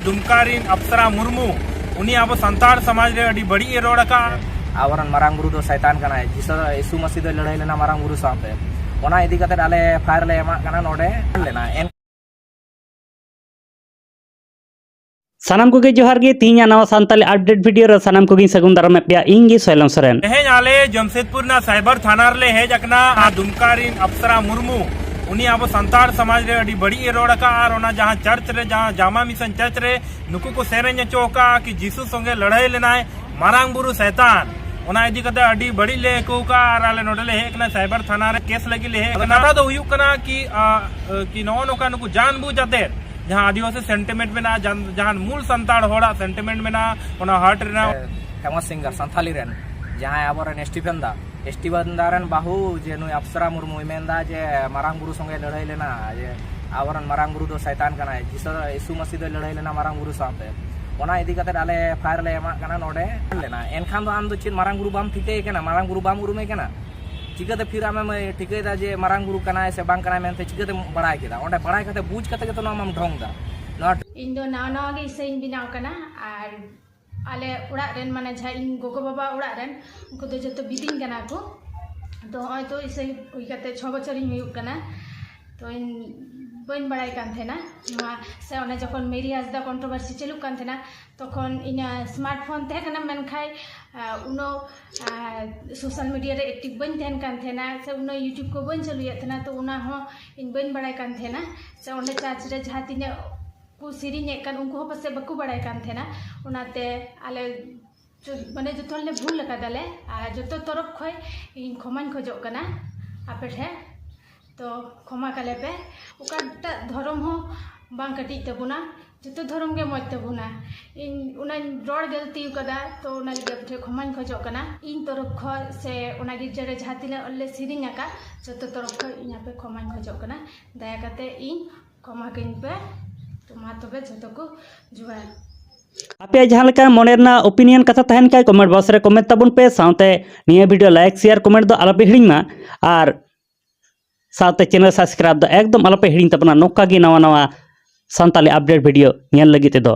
दुमकारीन अप्सरा मुर्मू उनी अब संताड़ समाज रे अड़ी बड़ी रोड का आवरन मारांग गुरु दो शैतान कना यीशु मसीह दो लड़ाई लेना मारांग गुरु साथे ओना इदी कते आले फायर ले एमा कना नोडे लेना सानाम को जोहार गे तीन नवा सानताली अपडेट वीडियो रे सानाम को सगुन दाराम पे इंगी सोलम सरेन हेज आले जमशेदपुर ना साइबर थाना रे हेज अकना दुमकारीन अप्सरा मुर्मू उनी अब संताड़ समाज रे अड़ी बड़ी रोड का और ओना जहां चर्च रे जहां जामा मिशन चर्च रे नुकु को सेरेंज चौका कि जीसु संगे लड़ाई लेना है मारांग बुरु शैतान ओना इदी कते अड़ी बड़ी ले को का और आले नोडले हे कना साइबर थाना रे केस लगी ले हे कना तो हुयु कना कि नो नो का नुकु जानबूझ जाते जहां आदिवासी सेंटिमेंट में ना जहां मूल संताड़ होड़ा सेंटिमेंट में ना ओना हार्ट रे ना फेमस सिंगर संथाली रेन जहां आबोरेन स्टीफन दारन बाहू जे नु अप्सरा मुर्मू मेंदा जे मारांग गुरु संगे लड़ाई लेना जे आवरन मारांग गुरु दो शैतान कना यीशु मसीह दो लड़ाई लेना मारांग गुरु साथे ओना इदी कते आले फायर ले एमा कना नोडे लेना एनखान दो आम दो चिन मारांग गुरु बाम ठिके कना मारांग गुरु बाम उरुमे कना चिकाते फिर आमे ठिकेदा जे मारांग गुरु कना से बांग कना मेनते चिकाते बड़ाय केदा ओंडे बड़ाय कते बुझ कते के तो नाम ढोंग दा नॉट इन दो नाना गे सेन बिनाव कना आर आले उड़ा रेन माने जहा इन गोगो बाबा उड़ा रेन उनको तो जतो बिदिन कना को तो होय तो इसे उई कते 6 बछर इन हुयु कना तो इन बन बड़ाई कान थेना से ओने जखन मेरी हासदा कंट्रोवर्सी चलु कान थेना तखन इना स्मार्टफोन ते कना मेनखाय उनो सोशल मीडिया रे एक्टिव बन थेन कान थेना से उनो यूट्यूब को बन चलुया थेना तो उना हो इन बन बड़ाई कान थेना से ओने चार्ज रे जहा तिने को सिरिने कान उनको हो पसे बकु बड़ाई कान थेना उनाते आले माने जतन ले भूल लगा दाले आ जतो तरफ खय इन खमान खोजो कना आपे ठे तो क्षमा काले पे ओकाटा धर्म हो बांग कटी तबुना जतो धर्म के मत तबुना इन उना रोड गलती कदा तो उना लगे ठे खमान खोजो कना इन तरफ ख से उना गिरजा रे जहातिले अल्ले सिरिंगा का जतो तरफ ख इना पे खमान खोजो कना दया कते इन क्षमा किन पे तो मा तबे जतो को जुवार आपे जहां लेका मोनेरना ओपिनियन कथा तहन का कमेंट बॉक्स रे कमेंट तबुन पे साउते निया वीडियो लाइक शेयर कमेंट दो आलपे हिड़िंगमा और साउते चैनल सब्सक्राइब दो एकदम आलपे हिड़िंग तबना नोका गे नवा नवा सानताली अपडेट वीडियो नेल लगी ते दो।